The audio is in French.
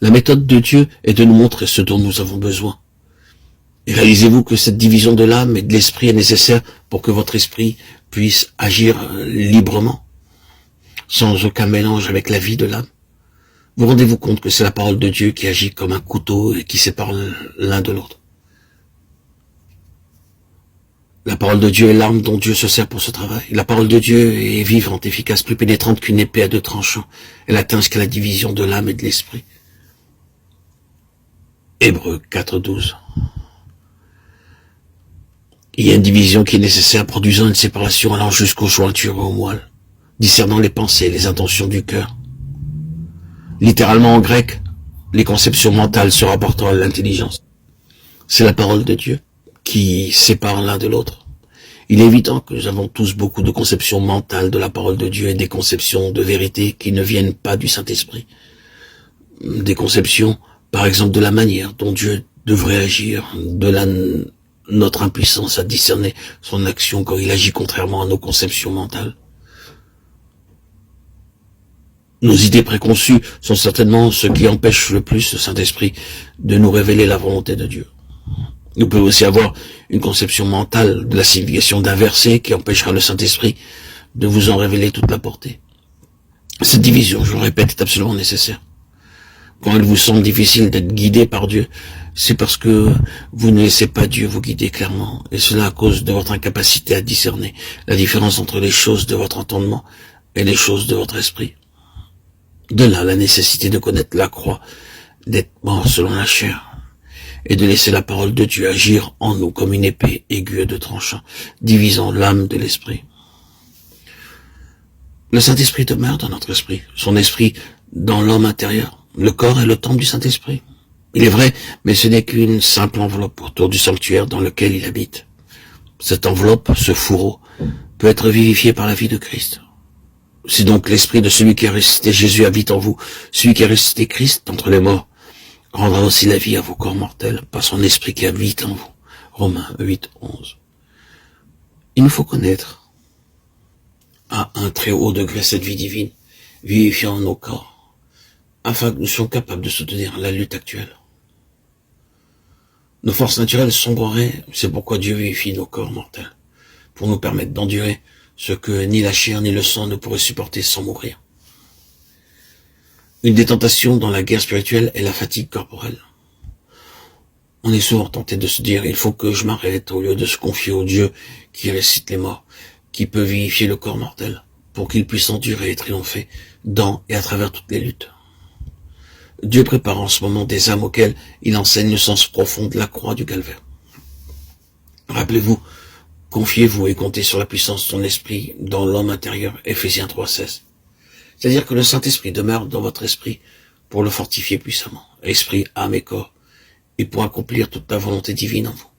La méthode de Dieu est de nous montrer ce dont nous avons besoin. Et réalisez-vous que cette division de l'âme et de l'esprit est nécessaire pour que votre esprit puisse agir librement, sans aucun mélange avec la vie de l'âme. Vous rendez-vous compte que c'est la parole de Dieu qui agit comme un couteau et qui sépare l'un de l'autre. La parole de Dieu est l'arme dont Dieu se sert pour ce travail. La parole de Dieu est vivante, efficace, plus pénétrante qu'une épée à deux tranchants. Elle atteint jusqu'à la division de l'âme et de l'esprit. Hébreux 4:12. Il y a une division qui est nécessaire, produisant une séparation allant jusqu'aux jointures et aux moelles, discernant les pensées et les intentions du cœur. Littéralement en grec, les conceptions mentales se rapportant à l'intelligence. C'est la parole de Dieu qui sépare l'un de l'autre. Il est évident que nous avons tous beaucoup de conceptions mentales de la parole de Dieu et des conceptions de vérité qui ne viennent pas du Saint-Esprit. Des conceptions, par exemple, de la manière dont Dieu devrait agir, de notre impuissance à discerner son action quand il agit contrairement à nos conceptions mentales. Nos idées préconçues sont certainement ce qui empêche le plus le Saint-Esprit de nous révéler la volonté de Dieu. Nous pouvons aussi avoir une conception mentale de la signification d'un verset qui empêchera le Saint-Esprit de vous en révéler toute la portée. Cette division, je le répète, est absolument nécessaire. Quand il vous semble difficile d'être guidé par Dieu, c'est parce que vous ne laissez pas Dieu vous guider clairement, et cela à cause de votre incapacité à discerner la différence entre les choses de votre entendement et les choses de votre esprit. De là la nécessité de connaître la croix, d'être mort selon la chair, et de laisser la parole de Dieu agir en nous comme une épée aiguë de tranchant, divisant l'âme de l'esprit. Le Saint-Esprit demeure dans notre esprit, son esprit dans l'homme intérieur. Le corps est le temple du Saint-Esprit. Il est vrai, mais ce n'est qu'une simple enveloppe autour du sanctuaire dans lequel il habite. Cette enveloppe, ce fourreau, peut être vivifié par la vie de Christ. Si donc l'esprit de celui qui a ressuscité Jésus habite en vous, celui qui a ressuscité Christ d'entre les morts rendra aussi la vie à vos corps mortels par son esprit qui habite en vous. Romains 8:11. Il nous faut connaître à un très haut degré cette vie divine, vivifiant nos corps, afin que nous soyons capables de soutenir la lutte actuelle. Nos forces naturelles sombreraient, c'est pourquoi Dieu vivifie nos corps mortels, pour nous permettre d'endurer ce que ni la chair ni le sang ne pourraient supporter sans mourir. Une des tentations dans la guerre spirituelle est la fatigue corporelle. On est souvent tenté de se dire, il faut que je m'arrête, au lieu de se confier au Dieu qui ressuscite les morts, qui peut vivifier le corps mortel, pour qu'il puisse endurer et triompher dans et à travers toutes les luttes. Dieu prépare en ce moment des âmes auxquelles il enseigne le sens profond de la croix du calvaire. Rappelez-vous, confiez-vous et comptez sur la puissance de son esprit dans l'homme intérieur, Ephésiens 3:16. C'est-à-dire que le Saint-Esprit demeure dans votre esprit pour le fortifier puissamment, esprit, âme et corps, et pour accomplir toute la volonté divine en vous.